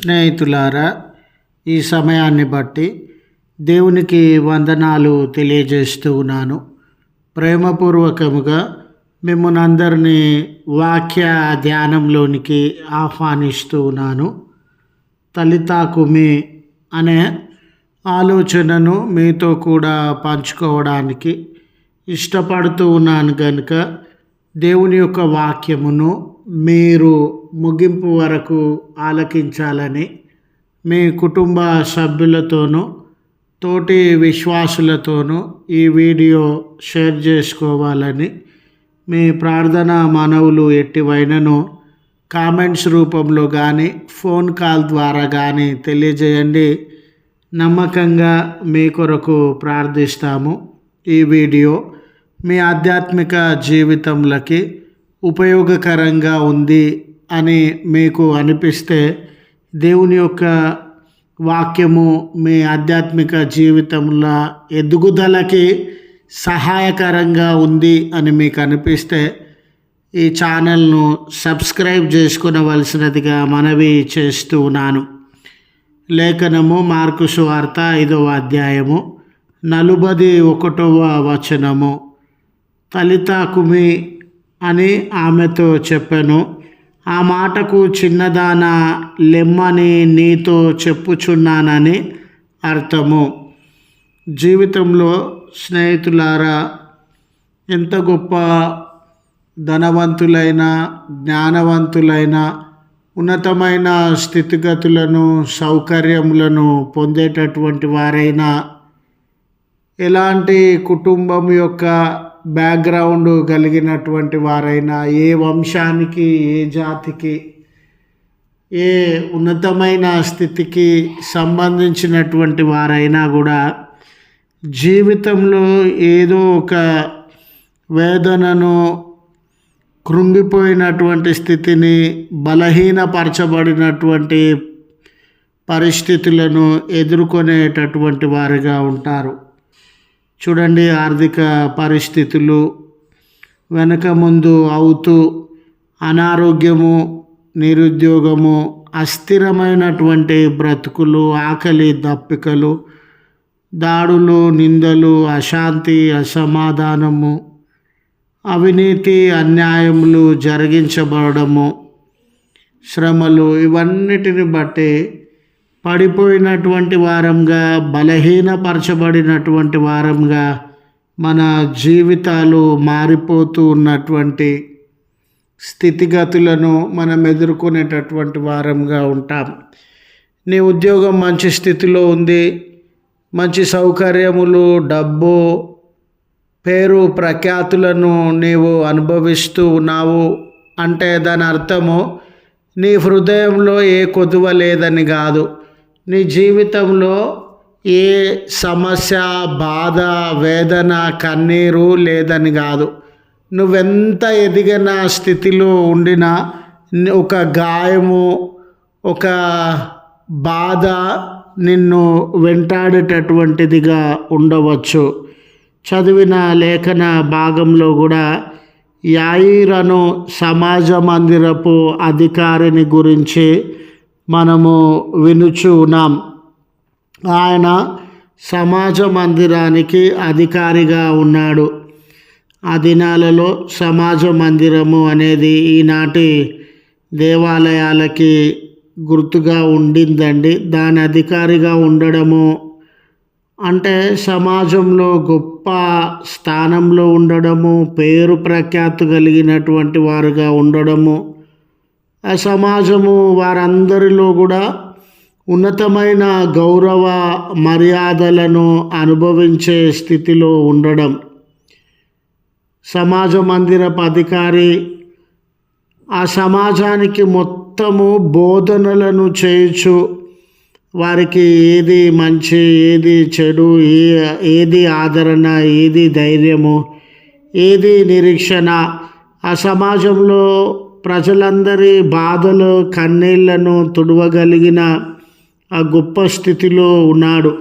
స్నేహితులారా, ఈ సమయాన్ని బట్టి దేవునికి వందనాలు తెలియజేస్తూ ఉన్నాను. ప్రేమపూర్వకముగా మిమ్మల్ని అందరినీ వాక్య ధ్యానంలోనికి ఆహ్వానిస్తూ ఉన్నాను. తలితాకుమి అనే ఆలోచనను మీతో కూడా పంచుకోవడానికి ఇష్టపడుతూ ఉన్నాను కనుక దేవుని యొక్క వాక్యమును మీరు ముగింపు వరకు ఆలకించాలని మీ కుటుంబ సభ్యులతోనూ తోటి విశ్వాసులతోనూ ఈ వీడియో షేర్ చేసుకోవాలని మీ ప్రార్థన మనవులు ఎట్టివైనను కామెంట్స్ రూపంలో కానీ ఫోన్ కాల్ ద్వారా కానీ తెలియజేయండి. నమ్మకంగా మీ కొరకు ప్రార్థిస్తాము. ఈ వీడియో మీ ఆధ్యాత్మిక జీవితంలోకి ఉపయోగకరంగా ఉంది అని మీకు అనిపిస్తే దేవుని యొక్క వాక్యము మీ ఆధ్యాత్మిక జీవితంలో ఎదుగుదలకి సహాయకరంగా ఉంది అని మీకు అనిపిస్తే ఈ ఛానల్ను సబ్స్క్రైబ్ చేసుకునవలసినదిగా మనవి చేస్తూ ఉన్నాను. లేఖనము మార్కు సువార్త 5వ అధ్యాయము 41వ వచనము. తలితాకుమి అని ఆమెతో చెప్పెను, ఆ మాటకు చిన్నదానా లెమ్మని నీతో చెప్పుచున్నానని అర్థము. జీవితంలో స్నేహితులారా, ఎంత గొప్ప ధనవంతులైన జ్ఞానవంతులైన ఉన్నతమైన స్థితిగతులను సౌకర్యములను పొందేటటువంటి వారైనా, ఎలాంటి కుటుంబం యొక్క బ్యాక్గ్రౌండ్ కలిగినటువంటి వారైనా, ఏ వంశానికి ఏ జాతికి ఏ ఉన్నతమైన స్థితికి సంబంధించినటువంటి వారైనా కూడా జీవితంలో ఏదో ఒక వేదనను, కృంగిపోయినటువంటి స్థితిని, బలహీనపరచబడినటువంటి పరిస్థితులను ఎదుర్కొనేటటువంటి వారిగా ఉంటారు. చూడండి, ఆర్థిక పరిస్థితులు వెనక ముందు అవుతూ అనారోగ్యము, నిరుద్యోగము, అస్థిరమైనటువంటి బ్రతుకులు, ఆకలి దప్పికలు, దాడులు, నిందలు, అశాంతి, అసమాధానము, అవినీతి, అన్యాయములు జరిగించబడము, శ్రమలు, ఇవన్నిటిని బట్టి పడిపోయినటువంటి వారంగా, బలహీనపరచబడినటువంటి వారంగా మన జీవితాలు మారిపోతూ ఉన్నటువంటి స్థితిగతులను మనం ఎదుర్కొనేటటువంటి వారంగా ఉంటాం. నీ ఉద్యోగం మంచి స్థితిలో ఉంది, మంచి సౌకర్యములు, డబ్బు, పేరు ప్రఖ్యాతులను నీవు అనుభవిస్తూ ఉన్నావు అంటే దాని అర్థము నీ హృదయంలో ఏ కొదువ లేదని కాదు. నీ జీవితంలో ఏ సమస్య, బాధ, వేదన, కన్నీరు లేదని కాదు. నువ్వెంత ఎదిగిన స్థితిలో ఉండినా ఒక గాయము, ఒక బాధ నిన్ను వెంటాడేటటువంటిదిగా ఉండవచ్చు. చదివిన లేఖన భాగంలో కూడా యాయిరను సమాజ మందిరపు అధికారిని గురించి మనము వినుచు ఉన్నాం. ఆయన సమాజ మందిరానికి అధికారిగా ఉన్నాడు. ఆ దినాలలో సమాజ మందిరము అనేది ఈనాటి దేవాలయాలకి గుర్తుగా ఉండిందండి. దాని అధికారిగా ఉండడము అంటే సమాజంలో గొప్ప స్థానంలో ఉండడము, పేరు ప్రఖ్యాతి కలిగినటువంటి వారుగా ఉండడము, ఆ సమాజము వారందరిలో కూడా ఉన్నతమైన గౌరవ మర్యాదలను అనుభవించే స్థితిలో ఉండడం. సమాజ మందిరపు అధికారి ఆ సమాజానికి మొత్తము బోధనలను చేయొచ్చు. వారికి ఏది మంచి, ఏది చెడు, ఏది ఆదరణ, ఏది ధైర్యము, ఏది నిరీక్షణ, ఆ సమాజంలో ప్రజలందరి బాధలు, కన్నీళ్లను తుడవగలిగిన ఆ గొప్ప స్థితిలో ఉన్నాడు.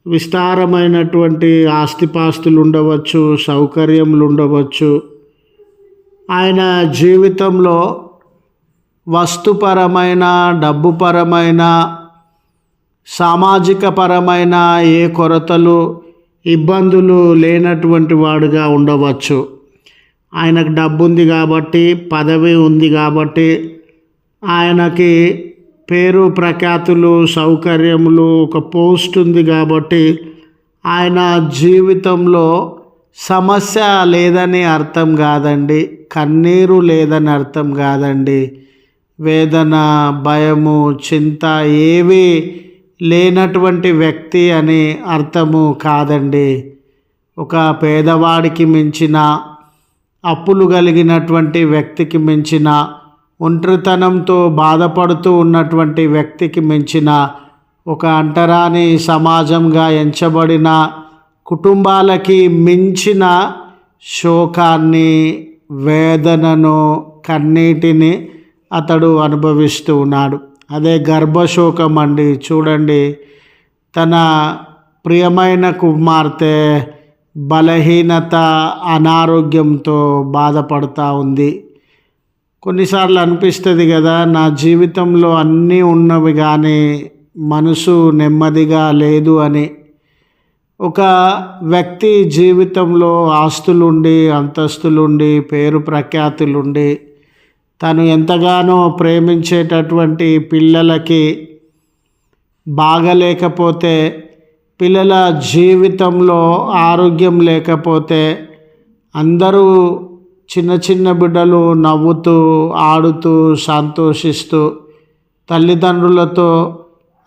విస్తారమైనటువంటి ఆస్తిపాస్తులు ఉండవచ్చు, సౌకర్యములు ఉండవచ్చు. ఆయన జీవితంలో వస్తుపరమైన, డబ్బుపరమైన, సామాజిక పరమైన ఏ కొరతలు, ఇబ్బందులు లేనటువంటి వాడుగా ఉండవచ్చు. ఆయనకు డబ్బు ఉంది కాబట్టి, పదవి ఉంది కాబట్టి, ఆయనకి పేరు ప్రఖ్యాతులు, సౌకర్యములు, ఒక పోస్ట్ ఉంది కాబట్టి ఆయన జీవితంలో సమస్య లేదని అర్థం కాదండి. కన్నీరు లేదని అర్థం కాదండి. వేదన, భయము, చింత ఏవి లేనటువంటి వ్యక్తి అని అర్థము కాదండి. ఒక పేదవాడికి మించిన, అప్పులు కలిగినటువంటి వ్యక్తికి మించిన, ఒంటరితనంతో బాధపడుతూ ఉన్నటువంటి వ్యక్తికి మించిన, ఒక అంటరాని సమాజంగా ఎంచబడిన కుటుంబాలకి మించిన శోకాన్ని, వేదనను, కన్నీటిని అతడు అనుభవిస్తూ ఉన్నాడు. అదే గర్భశోకం అండి. చూడండి, తన ప్రియమైన కుమార్తె బలహీనత, అనారోగ్యంతో బాధపడుతూ ఉంది. కొన్నిసార్లు అనిపిస్తుంది కదా, నా జీవితంలో అన్నీ ఉన్నవి కానీ మనసు నెమ్మదిగా లేదు అని. ఒక వ్యక్తి జీవితంలో ఆస్తులుండి, అంతస్తులుండి, పేరు ప్రఖ్యాతులుండి, తను ఎంతగానో ప్రేమించేటటువంటి పిల్లలకి బాగలేకపోతే, పిల్లల జీవితంలో ఆరోగ్యం లేకపోతే, అందరూ చిన్న చిన్న బిడ్డలు నవ్వుతూ, ఆడుతూ, సంతోషిస్తూ, తల్లిదండ్రులతో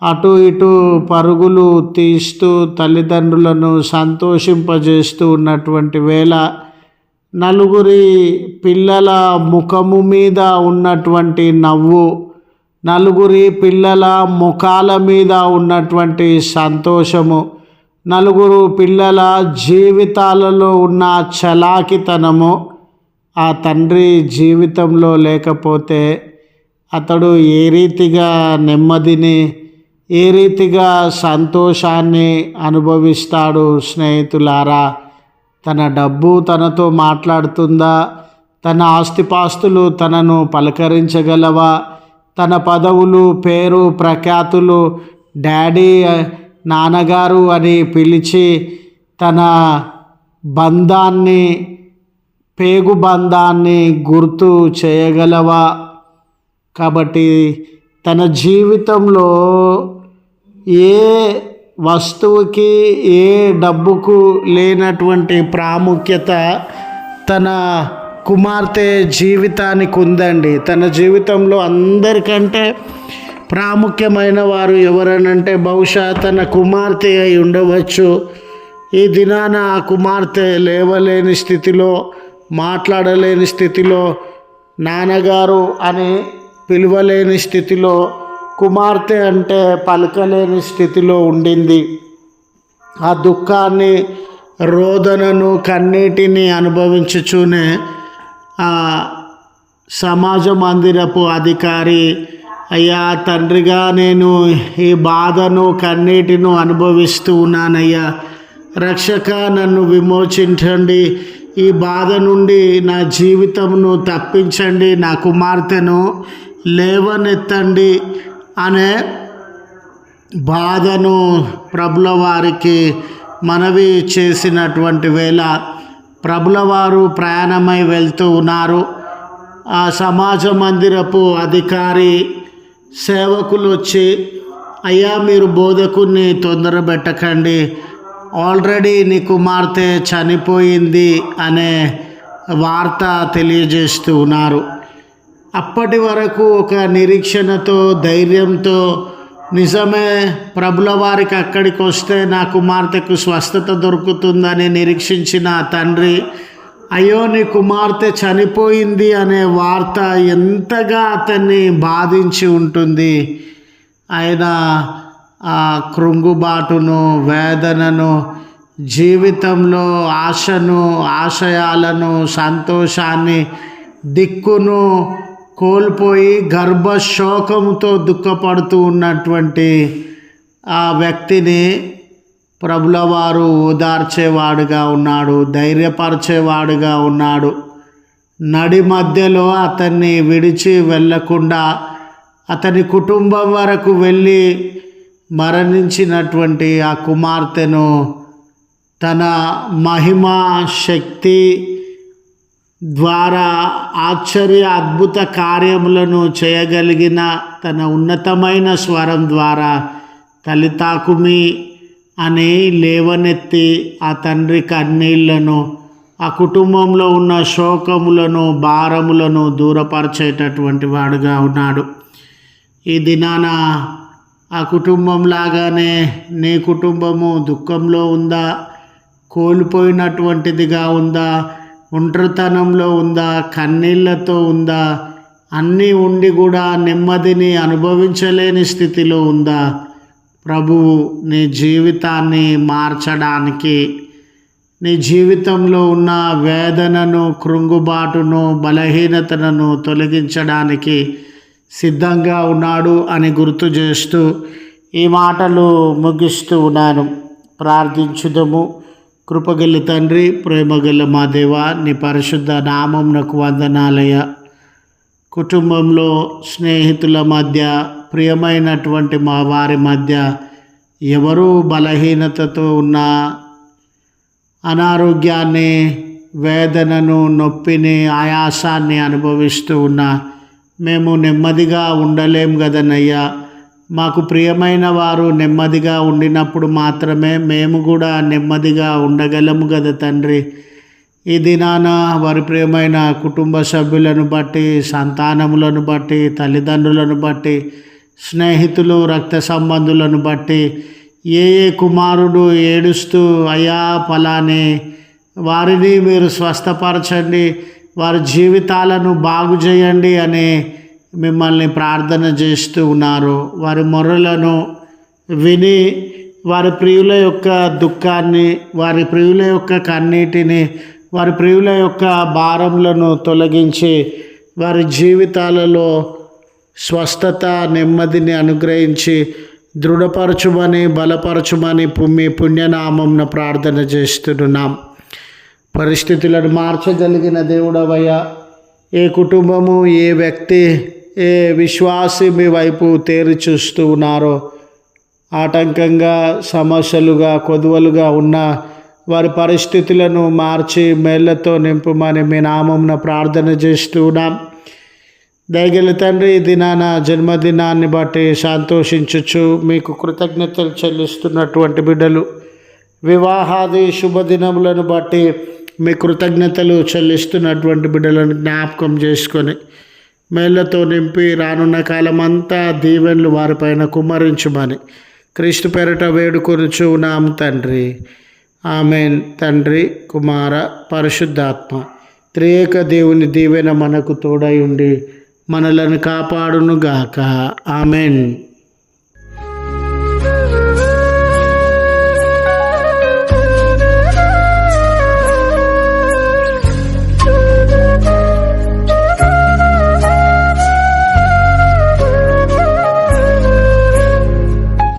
అటు ఇటు పరుగులు తీస్తూ తల్లిదండ్రులను సంతోషింపజేస్తూ ఉన్నటువంటి వేళ, నలుగురి పిల్లల ముఖము మీద ఉన్నటువంటి నవ్వు, నలుగురి పిల్లల ముఖాల మీద ఉన్నటువంటి సంతోషము, నలుగురు పిల్లల జీవితాలలో ఉన్న చలాకితనము ఆ తండ్రి జీవితంలో లేకపోతే అతడు ఏ రీతిగా నెమ్మదిని, ఏ రీతిగా సంతోషాన్ని అనుభవిస్తాడు? స్నేహితులారా, తన డబ్బు తనతో మాట్లాడుతుందా? తన ఆస్తిపాస్తులు తనను పలకరించగలవా? తన పదవులు, పేరు ప్రఖ్యాతులు డాడీ, నాన్నగారు అని పిలిచి తన బంధాన్ని, పేగు బంధాన్ని గుర్తు చేయగలవా? కాబట్టి తన జీవితంలో ఏ వస్తువుకి, ఏ డబ్బుకు లేనటువంటి ప్రాముఖ్యత తన కుమార్తె జీవితానికి ఉందండి. తన జీవితంలో అందరికంటే ప్రాముఖ్యమైన వారు ఎవరనంటే బహుశా తన కుమార్తె అయి ఉండవచ్చు. ఈ దినాన ఆ కుమార్తె లేవలేని స్థితిలో, మాట్లాడలేని స్థితిలో, నాన్నగారు అని పిలవలేని స్థితిలో, కుమార్తె అంటే పలకలేని స్థితిలో ఉండింది. ఆ దుఃఖాన్ని, రోదనను, కన్నీటిని అనుభవించుచూనే ఆ సమాజ మందిరపు అధికారి, అయ్యా తండ్రిగా నేను ఈ బాధను, కన్నీటిను అనుభవిస్తూ ఉన్నానయ్యా, రక్షక నన్ను విమోచించండి, ఈ బాధ నుండి నా జీవితమును తప్పించండి, నా కుమార్తెను లేవనెత్తండి అనే బాధను ప్రభుల వారికి మనవి చేసినటువంటి వేళ ప్రభుల వారు ప్రయాణమై వెళ్తూ ఉన్నారు. ఆ సమాజ మందిరపు అధికారి, సేవకులు వచ్చి, అయ్యా మీరు బోధకుని తొందర పెట్టకండి, ఆల్రెడీ నీ కుమార్తె చనిపోయింది అనే వార్త తెలియజేస్తూ ఉన్నారు. అప్పటి వరకు ఒక నిరీక్షణతో, ధైర్యంతో, నిజమే ప్రభుల వారికి అక్కడికి వస్తే నా కుమార్తెకు స్వస్థత దొరుకుతుందని నిరీక్షించిన తండ్రి, అయ్యో నీ కుమార్తె చనిపోయింది అనే వార్త ఎంతగా అతన్ని బాధించి ఉంటుంది. ఆయన ఆ కృంగుబాటును, వేదనను, జీవితంలో ఆశను, ఆశయాలను, సంతోషాన్ని, దిక్కును కోల్పోయి గర్భశోకంతో దుఃఖపడుతూ ఉన్నటువంటి ఆ వ్యక్తిని ప్రభుల వారు ఓదార్చేవాడుగా ఉన్నాడు, ధైర్యపరిచేవాడుగా ఉన్నాడు. నడి మధ్యలో అతన్ని విడిచి వెళ్ళకుండా అతని కుటుంబం వరకు వెళ్ళి మరణించినటువంటి ఆ కుమార్తెను తన మహిమా శక్తి ద్వారా ఆశ్చర్య అద్భుత కార్యములను చేయగలిగిన తన ఉన్నతమైన స్వరం ద్వారా తలితాకుమి అని లేవనెత్తి ఆ తండ్రి కన్నీళ్లను, ఆ కుటుంబంలో ఉన్న శోకములను, భారములను దూరపరిచేటటువంటి వాడుగా ఉన్నాడు. ఈ దినాన ఆ కుటుంబం లాగానే నీ కుటుంబము దుఃఖంలో ఉందా, కోల్పోయినటువంటిదిగా ఉందా, ఒంటరితనంలో ఉందా, కన్నీళ్లతో ఉందా, అన్నీ ఉండి కూడా నెమ్మదిని అనుభవించలేని స్థితిలో ఉందా? ప్రభువు నీ జీవితాన్ని మార్చడానికి, నీ జీవితంలో ఉన్న వేదనను, కృంగుబాటును, బలహీనతను తొలగించడానికి సిద్ధంగా ఉన్నాడు అని గుర్తు చేస్తూ ఈ మాటలు ముగిస్తూ ఉన్నాను. ప్రార్థించుదము. కృపగల తండ్రి, ప్రేమగల మా దేవ, నీ పరిశుద్ధ నామమునకు వందనాలయ. కుటుంబంలో, స్నేహితుల మధ్య, ప్రియమైనటువంటి మా వారి మధ్య ఎవరు బలహీనతతో ఉన్న అనారోగ్యాన్ని, వేదనను, నొప్పిని, ఆయాసాన్ని అనుభవిస్తూ ఉన్నా మేము నెమ్మదిగా ఉండలేం కదనయ్యా. మాకు ప్రియమైన వారు నెమ్మదిగా ఉండినప్పుడు మాత్రమే మేము కూడా నెమ్మదిగా ఉండగలము కదా తండ్రి. ఈ దినాన వారి ప్రియమైన కుటుంబ సభ్యులను బట్టి, సంతానములను బట్టి, తల్లిదండ్రులను బట్టి, స్నేహితులు, రక్త సంబంధులను బట్టి ఏ కుమారుడు ఏడుస్తూ అయ్యా ఫలాని వారిని మీరు స్వస్థపరచండి, వారి జీవితాలను బాగు చేయండి అని మిమ్మల్ని ప్రార్థన చేస్తూ ఉన్నారు. వారి మొర్రలను విని వారి ప్రియుల యొక్క దుఃఖాన్ని, వారి ప్రియుల యొక్క కన్నీటిని, వారి ప్రియుల యొక్క భారములను తొలగించి వారి జీవితాలలో స్వస్థత, నెమ్మదిని అనుగ్రహించి దృఢపరచుమని, బలపరచుమని మీ పుణ్యనామంన ప్రార్థన చేస్తున్నాం. పరిస్థితులను మార్చగలిగిన దేవుడవయ్యా. ఏ కుటుంబము, ఏ వ్యక్తి, ఏ విశ్వాసి మీ వైపు తేరి చూస్తూ ఉన్నారో, ఆటంకంగా, సమస్యలుగా, కొదువలుగా ఉన్న వారి పరిస్థితులను మార్చి మేళ్లతో నింపుమని మీ నామంన ప్రార్థన చేస్తూ ఉన్నాం. దయగల తండ్రి, ఈ దినాన జన్మదినాన్ని బట్టి సంతోషించుచు మీకు కృతజ్ఞతలు చెల్లిస్తున్నటువంటి బిడ్డలు, వివాహాది శుభదినములను బట్టి మీ కృతజ్ఞతలు చెల్లిస్తున్నటువంటి బిడ్డలను జ్ఞాపకం చేసుకొని మేళ్లతో నింపి రానున్న కాలమంతా దీవెనలు వారిపైన కుమ్మరించుమని క్రీస్తు పేరిట వేడుకొనుచు ఉన్నాం తండ్రి. ఆమెన్. తండ్రి, కుమార, పరిశుద్ధాత్మ త్రియేక దేవుని దీవెన మనకు తోడై ఉండి మనలను కాపాడునుగాక. ఆమెన్.